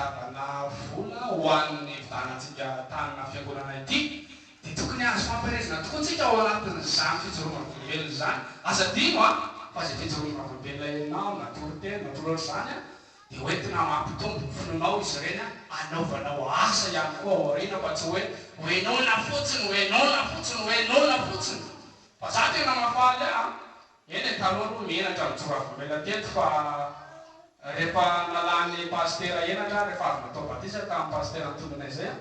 fitiavana vola ho an'ny vitanantsika tanana fiangonana ity dia tokony azo fampiresana tokoatsika ao anatin'izany fijoroana velona zany azadino a fa zay fijoroana velona enao natorytena natoro zany a dia hoentina mampitombo fononao izy ireny a anaovanao asa ihany koa ao aoriana fa tsy hoe hoenona fotsiny hoenona fotsiny hoenona fotsiny fa za tena mafaly a eny taloha aloha mienatra mijoroavomela teto fa rehefa nalany pastera enatra rehefa avy natao batisa tamin'ny pastera antononay zay a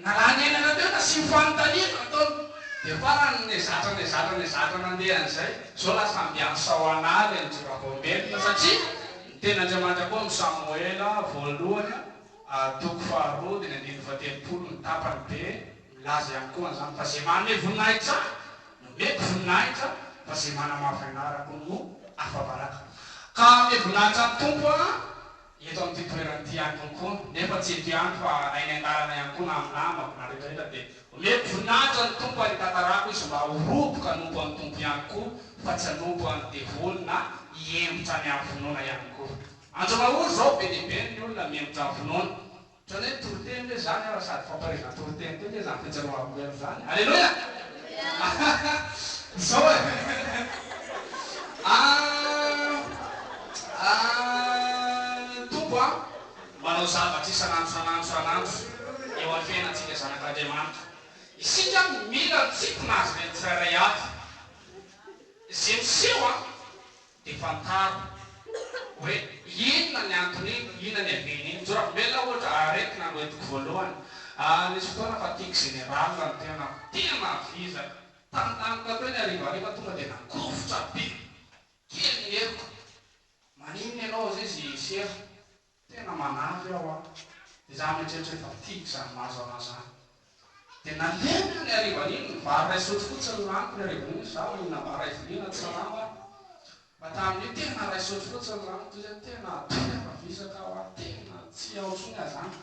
nalany enatra teo na sy mifanontaniana ataony dia farany nandehan'izay zao lasa ambiansa ho analy mijoroavombelona satria tena Andriamanitra koa amin'ny Samuela voalohany toko faharoa dia ny 1:30 ny tapany be milaza ihany koa zany fa zay manome voninahitra nomeko voninahitra fa zay manamafinarako no afabaraka ka ame voninahitra ny tompo a eto amin'ity toerany ity ihany kokoa nefa tsy eto ihany fa nainy andarana ihany koa na aminamako na rehetrarehetra dia omeko voninahitra ny tompo any tantarako izy mba horoboka hanompo an'ny tompo ihany koa fa tsy hanompo an'ny devoly na hiembotra ny amin'ny finoana ihany koa andromaoro zao be dehibe ny olona miembotra amin'ny finoana ohatrany hoe toriteny hoe zany ara sady famparezana toriteny koa hoe zany fijaroavelo zany alleloia zao tompo a manao zavatra isanandro eo amin'ny fiainantsika zanak'Andriamanitra isika mila mitsipona azy reny tsirairay avy zay miseho a dia fantaro hoe inona ny antony inona ny aveny iny joravomela ohatra aretina no entiko voalohany nisy fotoana fa tiako général ny tena vizaka tantanika teo ny arivariva tonga dia nakofotra be kely ny heriko maninona ianao zay izy sery tena manavy aho a dia za mieritreritra efa tiako zany mahazo anazany dia nalena ny arivan'iny vary ray sotro fotsiny laniko ny arivan'iny za inona vary ray vinina tsy salama fa tamin'io tena ray sotro fotsiny laniko zay tena tena visaka aho a tena tsy aotrony azany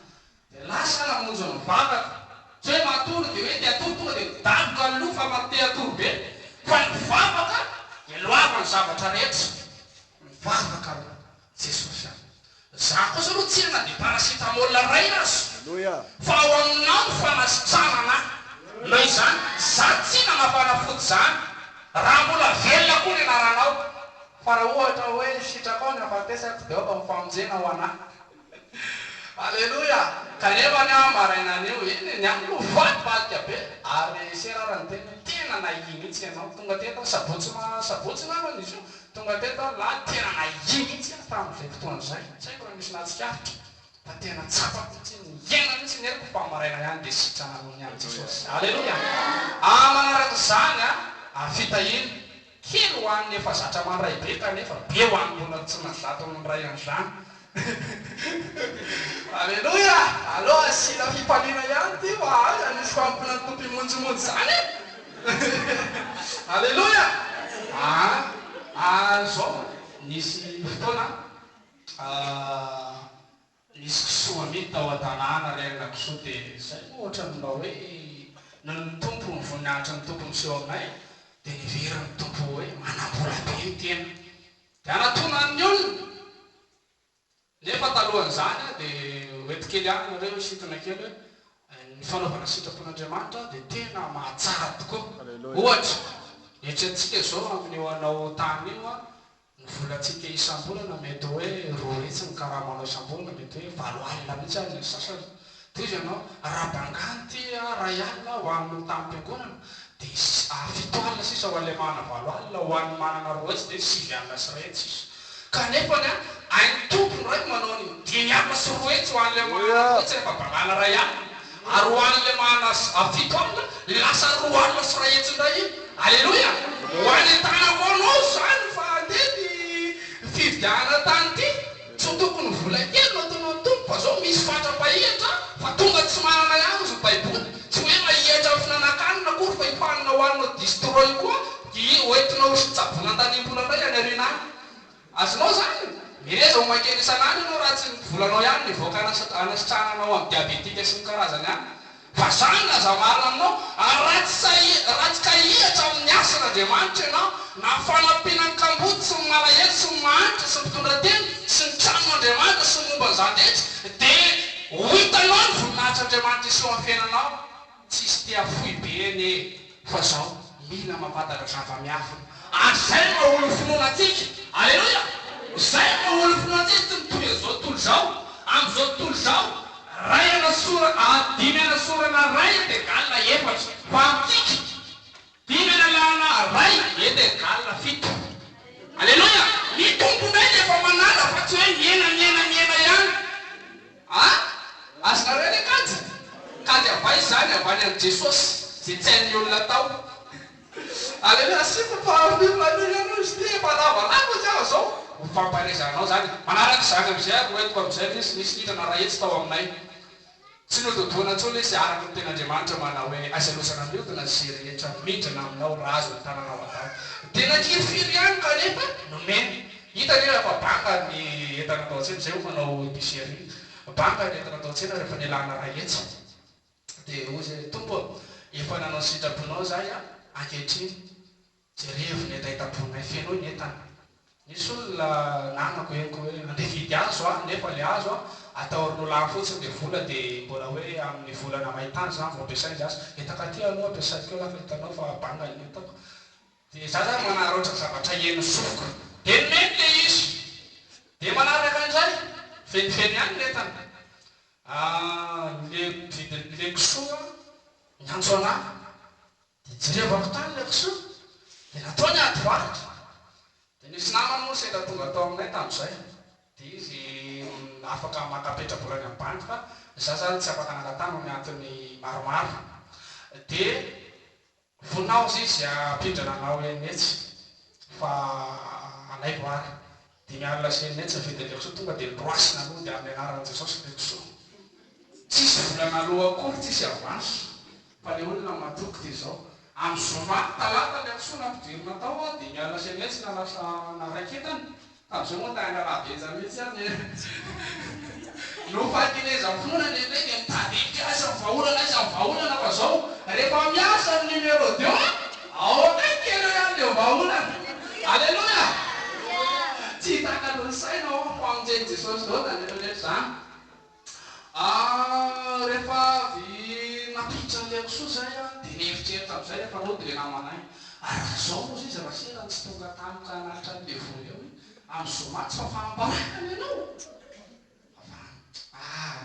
dia lasa namonjy mivavaka tsy hoe matory dia hoe tiatory tonga dia midaboka aloha fa mateatory be fa mivavaka eloavany zavatra rehetra mivavaka aloha jesosy any za kosa aloha tsyena dia parasitamôla ray azy fa ao aminao ny fanasitranana noho izany za tsy namafanafoty zany raha mbola velona koa ny anaranao fa raha ohatra hoe sitraka ao ny afatesako dia oka mifamonjena ho anahy alleloia kanefa ny amaraina an'io eny ny amiko vadibadika be ary serarany tena nahiny mihitsy ianao tonga teto sabotsy namany izy io tonga teto lahy tena nahiny mihitsy tamin'izay fotoana zay tsy haiko raha misy nahatsikaritra fa tena tsapako mihitsy niaina mihitsy ny heriko fa maraina ihany dia sitrana nohony any jesosy alleloia manaraka zany a fitahiny kely ho an'ny efa zatra mandray be kanefa be ho an'ny mbola tsy nazato mandray an'izany alleloia aloha sila fipaliana ihany ty fa anisy fampona tompo imonjimonjy zany alleloia zao nisy fotoana nisy kisoa mity tao an-tanàna rerina kisoa dia zay ohatra mba hoe no ny tompo ny voninahitra ny tompo miseho aminay dia niveriny tompo hoe manambola be ny tena dia anatonany olona nefa talohan'izany dia hoetikely any reo sitrana kely hoe ny fanaovana sitrapon'Andriamanitra dia tena mahatsara tokoa ohatra eritreretintsika zao amin'io anao tany io a ny volantsika isam-bolana mety hoe roa hetsy ny karaha manao isam-bolana mety hoe 7 alina mihitsy any ny sasany toy izy ianao raha bangany ty ray alina ho amin'ny tamin'm-piangonana dia 7 alina sisa ho an'ilay manana 7 alina ho an'ny manana roa hetsy dia 7 alina sy ray hetsy sisa kanefany a ainy tompony ray manao ny 5 alina sy roa hetsy ho an'ilay manana roa hetsy rehefa bangana ray alina ary ho an'ilay manana 7 alina lasa 2 alina sy ray hetsy indray iny alleloia ho any tana vonao zany fa andety fividiana tany ty tsy tokony vola kely notonao tompo fa zao misy fatra-pahihatra fa tonga tsy manana ihany izy baiboly tsy hoe mahihatra amin'ny finanankanina akory fa hifanina ho anao distroy koa hoentinao tsabona an-tanimbola indray any arinany azonao zany mireza ho mankeny isan'andro ianao raha tsy volanao ihany nivoaka anasitrananao amin'ny diabetika sy ny karazany any fa zany laza marina aminao ratsy kahihatra amin'ny asan'Andriamanitra ianao na fanampinan-kamboty sy ny malahelo sy ny mahanitra sy ny mpitondra teny sy ny tranon'Andriamanitra sy ny momba ny zandetra dia ho hitanao ny voninahitryandriamanitra iseho amin'ny fiainanao tsisy tia fohy be ny fa zao mila mampatatra zava-miafina ary zay maholo finoana atsika alleloia zay maholo finoana atsika tsy mitohy zao tontolo zao amin'izao tontolo zao ray dimy anasorana ray dia galina efatra fa amintsika dimy analana ray dia galina fito alleloia ny tomponay efa manala fa tsy hoe miena ihany azonareo le kady avay zany avany amin'ny jesosy zay tsy hain'ny olona tao alleloia sika fahafilan'olana izy ty efa lavalava zao zao famparezanao zany manaraka zany am'izay ako hoentiko am'izay nisy nitrana raha etsy tao aminay tsy nododoana tsony izy araka ny ten'andriamanitra manao hoe asalosana miodina sy rehetra midrana aminao raha azo ny tananao atao dia nakiry firy ihany kanefa nomeny hitany fa banga ny entana atao an-tsena zay ho manao épicerie banga ny entana atao an-tsena rehefa nialana raha etsy dia ozy tompo efa nanao sitraponao zay ankehitriny jerevy ny etaitaponay fenao ny entana nisy olona nanako henoko hoe andeha vidy azo nefa le azo atahorin'olany fotsiny dia vola dia mbola hoe amin'ny volana mahitany zany vao ampiasainy azy etaka ty aloha ampiasaiko lafa hitanao fa banga ny entako dia za zany manaroatra zavatra eny sofoko dia nomeny le izy dia manaraka an'izay fenifeny ihany ny entana le kisoa nyantso anahy dia jerevako tany le kisoa dia natao ny ady varitra dia nisy namany moa sendra tonga tao aminay tamin'izay dia izy afaka makapetrabolany amin'ny banky fa za zany tsy afaka nangatana ny antony maromaro dia voninaozy izy apindrana anao enetsy fa anay voary dia miarila sy enetsy mividy le kisoa tonga dia loasina aloha dia amin'ny anaran'i jesosy le kisoa tsisy volana aloha akory tsisy avanso fa le olona matoky dia zao amin'ny zoma talata le kisoa nampidirina tao dia miarila sy enetsy nalasa naraiketany tamin'izay moa tany rahabenja mihitsy any no fahakineza fonana lehibe dia mitadika azy amin'ny vaholana izy amin'ny vaholana fa zao rehefa miasa ny numéro 2 ao akaikelo ihany le vaholana alleloia tsy hitaka lony saina ao fa aminjeny jesosy zao da nefaletra zany rehefa avy napiditra n'le kisoa zay dia neritreritra am'izay rehefa nody le namanay araha zao moa izy raha serany tsy tonga tamika anaritra n'le voly eo amin'ny zomatsy fa fambarakany ianao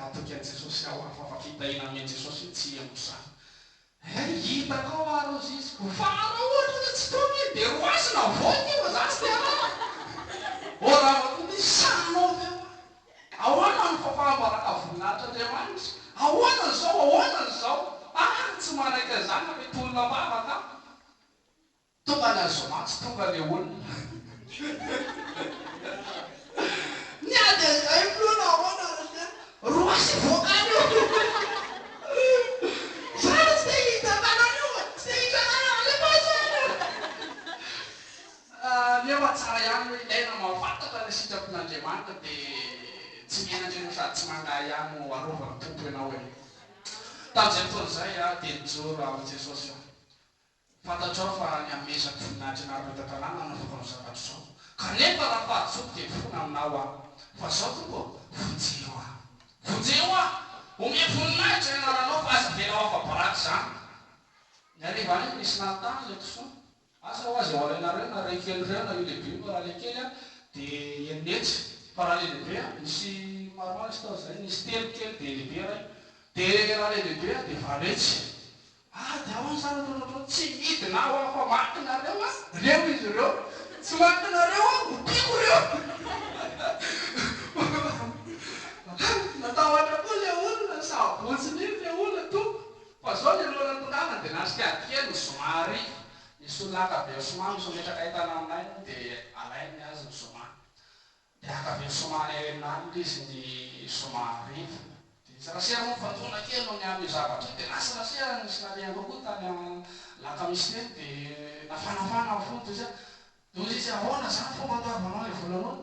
matoky an' jesosy aho fa fahitahina amin'en jesosy io tsy emo zany hitako ao arozy izy ko fara ohatra tsy tony dia roasina voky eo zasy dia o raha matony sanao eo ahoana ny fafahambaraka voninahitra andriamanitra ahoana zao tsy manaiky zany mety olona mavaka tonga ny azomatsy tonga le olona ny ady azay milona ahoana roasy voakany io zany tsy te hitantanany io tsy te hitantanany le pasana nefa tsara ihany hoe ilaina mafantatra le sitrapon'andriamanitra dia tsy mienandreno sady tsy mangahy ihany no arovany tompo ianao hoe tamin'izay fotoana zay dia nijoro amin'ny jesosy fantatrao fa ny amesaky voninahitra narometa tanàna nanaovako ny zavatra zao kanefa raha fahazoky dia fona aminao fa zao tompo vonjeo ome voninahitra ianaranao fa aza velanao afabaraky zany ny arivany iny misy nantany le kisoa asa ho azy ao alainareo na ray kely reo na io lehibe fa raha le kely dia enetsy fa raha le lehibe misy maromaro izy tao zay nisy telo kely dia lehibe ray dia raha le lehibe dia valetsy dia ahoany zany atonatro tsy midina aho fa makinareo reo izy reo tsy makinareo mopiko reo natahotra koa le olona sabotsiny iny le olona to fa zao le loana tongana dia nasika kely somary nisy olona akabe soma misometraka hitana aminay dia alainy azy ny soma dia akabe somany renany izy ny somary dia rasia moa fantona kely no ny amin'ny zavatra dia lasa rasia nisy nalehako koa tany laka misy teny dia nafanafana amin'ny fonto izy ozy izy ahoana zany fomba ataovanao le volanao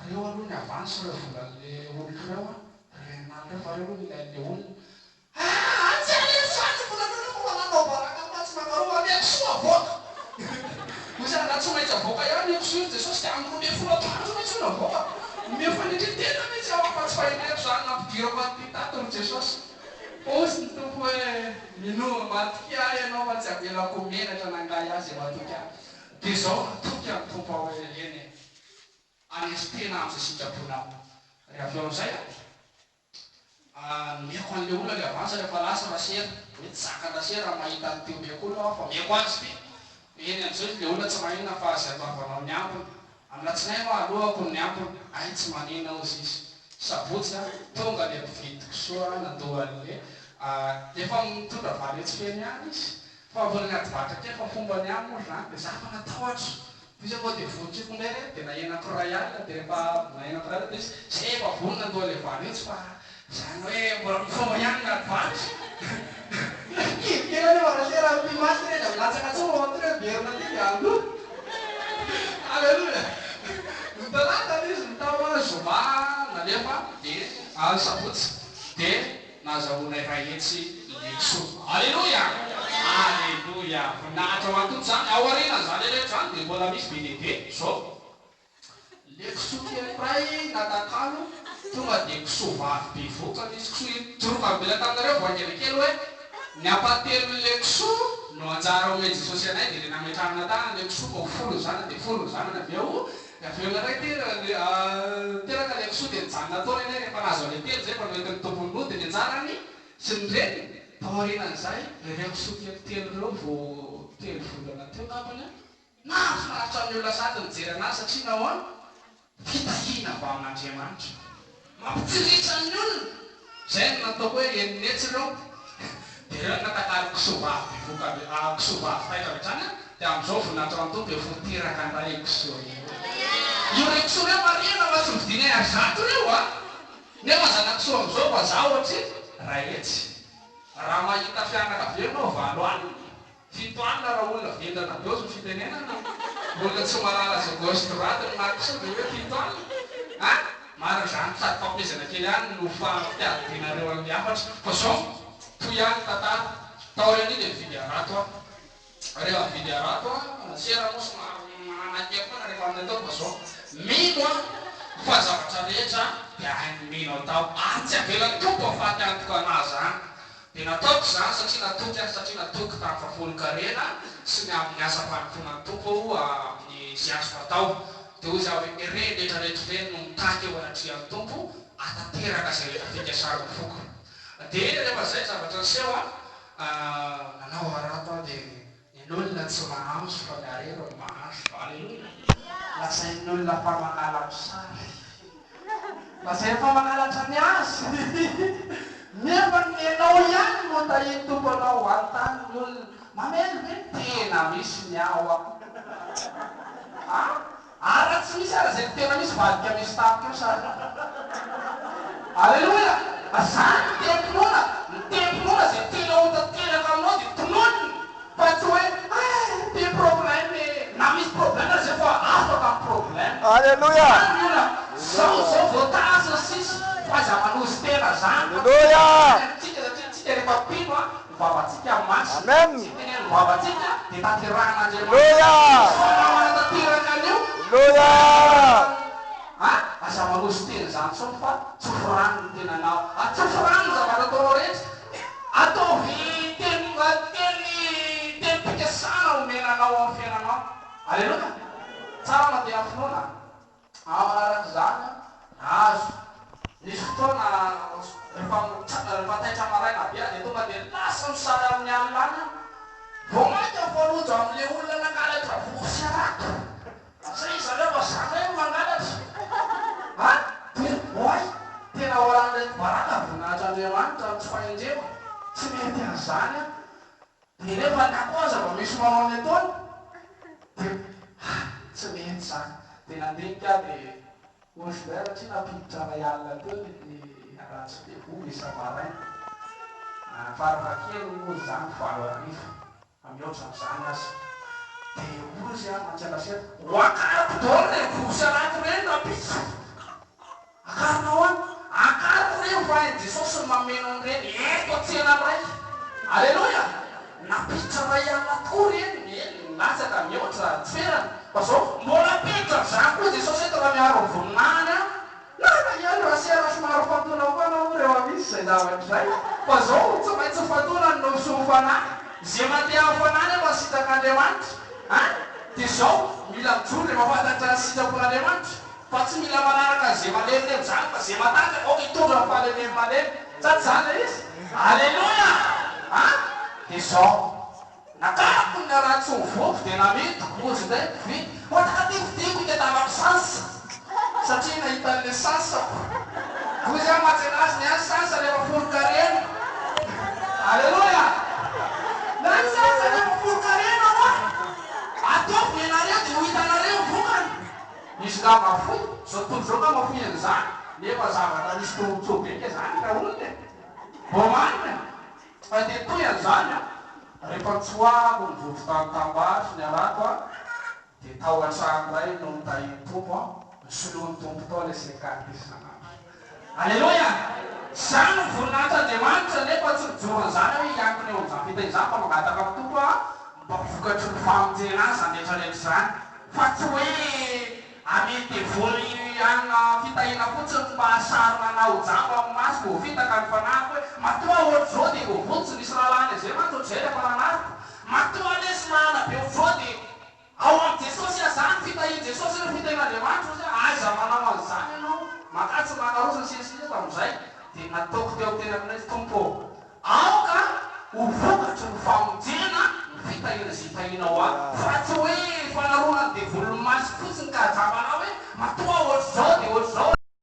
reo aloha ny avansy reo volan'le olona reo renany reo fa reo aloha ilain'le olona tsy alesany volanareo fa mananao baraka fa tsy makaroa ame kisoa avoaka ozy raha tsy maintsy avoaka ihany kisoa jesosy dia amin'ny rome folo atoandro mihitsy no avoaka mefanitry tena mihitsy ao afa tsy faineko zany nampidirako an'ty Jesosy. Posy ny tompo hoe mino matoky ahy ianao fa tsy avelako menatra nangay azy matoky ahy. Dia izao natoky amin'ny tompo aho hoe eny anisy tena amin'izay sitraponao. Rehefa eo amin'izay meko an'ilay olona ilay avansa rehefa lasa rasera. Hoe tsy zaka rasera mahita an'ity meko olona aho fa meko azy ty. Eny amin'izay ilay olona tsy maninona fa azy ataovanao ny ambiny. Amin'ny latsinainy aho alohako ny ambiny. Ay tsy maninona ozy izy. Sabotsy tonga le mpividy kisoa nandohan'le efa mitondra valo tsy feny any izy. Fa avy anaty vatra kely fa fomba ny any moa zany dia zafa natahotra. Izy moa dia vonotriko indray dia nahenako ray alina dia rehefa nahenako ray alina dia izy zay efa vonona nandoha le valo etsy fa zany hoe mbola mifomba ihany naty vatra. Kely aloha rasera ampimasy reny latsaka tsao ao anty hoe verina ty dia ando. Aleluia. Nitalata izy nitaho zoma nalefa dia sabotsy dia nazahoana iray etsy lekiso. Aleluia. Aleluia. Nahatra ho antoto zany aoriana zany rehetra zany dia mbola misy be lehibe zao. Lekiso kely iray natakalo tonga dia kiso vavy be voka misy kiso toroka mibela taminareo voangelakely hoe ny apatelo lekiso no anjara omeny Jesosy anay dia le nametranana tany lekiso ko folo zana dia folo zanana avy eo naray teraka lekiso dia nijanona ataony anay rehefa nazo le telo zay fa noentin'ny tompony no dia ny anjarany sy ny reny taorinan'izay lekiso kely telo reo vo telo volana teo ngambany nahafinaritra amin'ny olona sady mijery anazy satria nahoana fitahina avy amin'Andriamanitra mampitsiritra ny olona zay no nataoko hoe eninetsy reo dia reo natakalo kisovavy bivoka kisovavy taika retrany dia amin'izao voninahitra amin'ny tompo efa teraka ndray kiso io rekiso reo marina fa tsy mividiny ary zato reo nefa zana kiso amin'izao fa za ohatry ray etsy raha mahita fianakaviana anao valo alina fito alina raha olona vendana be ozy ny fitenenana olona tsy malala zay gauche-droite ny markiso dia hoe fito alina maro zany sady fampezana kely ihany no fitiavinareo amin'ny hafatra fa zao toy ihany tantara taoriany dia mividy arato rehefa mividy arato sera moa somary mananakeko ana rehefa amin'ny atao fa zao mino fa zavatra rehetra dia hainy mino atao tsy avelan'ny tompo afaty antoka anazy any dia nataoko zany satria natoky tamin'ny fafolon-karena sy ny amin'ny asa fanimponan'ny tompo amin'ny zay azo fatao dia hoy za hoe ireny rehetrarehetra ireny no mitaky eo anatrihan'ny tompo atateraka zay rehetra fikasarana foka dia rehefa zay zavatra niseho nanao arato dia ny olona tsy mahazo fa ny arero ny mahazo. Aleluia. Lasain'ny olona fa mangalatra sary lasainy fa mangalatra ny azy nefa nenao ihany no tahiny tompo anao antany ny olona mamely ve tena misy ny ao ara tsy misy ara zay tena misy valika misy tapika eo sary. Aleluia. Zany mitempinona zay tena hotanteraka aminao dia tononiny fa tsy hoe ty problème na misy problème zay fa afaka amin'ny problème. Aleluia. Zao voatasy sisy fa za manozy tena zany. Aleluia. Tsika rehefa pino mivavantsika masy Amen. teneny mivavantsika dia tanteran'Andriamanitra. Aleluia. Tanteraka an'io. Aleluia. Aza manozy tena zany tsony fa tsy forany ny tenanao tsy forany zavatra ataonao rehetra ataovy teny pikasana omenanao amin'ny fiainanao. Aleluia. Tsara mandeha amin'ny finoana manaraka zany azo nisy fotoana rehefa taitra maraina be dia tonga dia lasa misary amin'ny alina any vao mainka falojo amin'le olona nangalatra vosy arato zay zareo fa zareo mangalatra oay tena oran'reto baraka voninahitra Andriamanitra tsy fahendreo tsy mety an'izany dia nefa nakoa zava misy manao ny ataony dia tsy mety zany dia nandinika dia osibera tsy napiditra ray alina teo dia ratsy be voly isa-maraina faravakely ozy zany valo arivo amihoatran'izany azy dia ozy mantsialasera hoakariko daoly re vosy arato reny napiditra akarinao any akariko reny fa ny Jesosy mameno an'ireny eto atsena ray. Aleluia. Napiditra ray alina tokoa reny latsaka mihoatra toerana fa zao mbola apiditra zany koa Jesosy eto raha miaro voninahiny na ihany raha sera somary zavatra izay fa zao tsy maintsy fatorany no sofana zay mandeha hafanany aloha sitak'Andriamanitra dia zao mila mijoro rehefa fantatra sitrapon'Andriamanitra fa tsy mila manaraka zay malemilemy zany fa zay matatra oka hitondra fahalememy malemy tsaty zany izy alleloia dia zao nakarako ny raha tsy mivoky dia nametiko ozy nday vity otaka tikodiko itatavako sansa satria nahita an'le sansako koa zay matsena azy ny any sansa rehefa folo-karena alleloia na ny sansa rehefa folo-karena moa ataoko ny anareo dia ho hitanareo vokany misy nga mafoy zao tontolo zao ka mafoy an'izany nefa zavatra misy tombotsobeka zany raha olona mbo marina fa dia toy an'izany rehefa tsoako ny vovon-tanitambaso ny arako dia tao an-trano ray no mitahin'ny tompo ny soloan'ny tompo tao ilay sekartisana alleloia zany ny voninahitry'Andriamanitra nefa tsy mijoro an'izany hoe hiankina eo amin'izany fita izany fa mangataka amin'ny tompo mba vokatry ny famonjena azy zany rehetrarehetra zany fa tsy hoe amety voly ana fitahina fotsiny mba hasarona anao jamba amin'ny maso vao vitaka ny fanahiko hoe matoa ohatr'izao dia vao votsy nisy lalàna izay mantsy ohatr'izay rehefa nanariko matoa lesy mahana be ohatr'izao dia ao amin'ny Jesosy azany fitahian Jesosy ny fitahin'Andriamanitra ozy aiza manao an'izany ianao makatsy manarosy ny sesisy tamin'izay dia nataoko teo tena aminay tompo aoka ho vokatry ny famonjena ny fitahina zay tahinao fa tsy hoe fanarona ny devolony masy fotsiny ka jambanao hoe matoa ohatr'izao dia ohatr'izao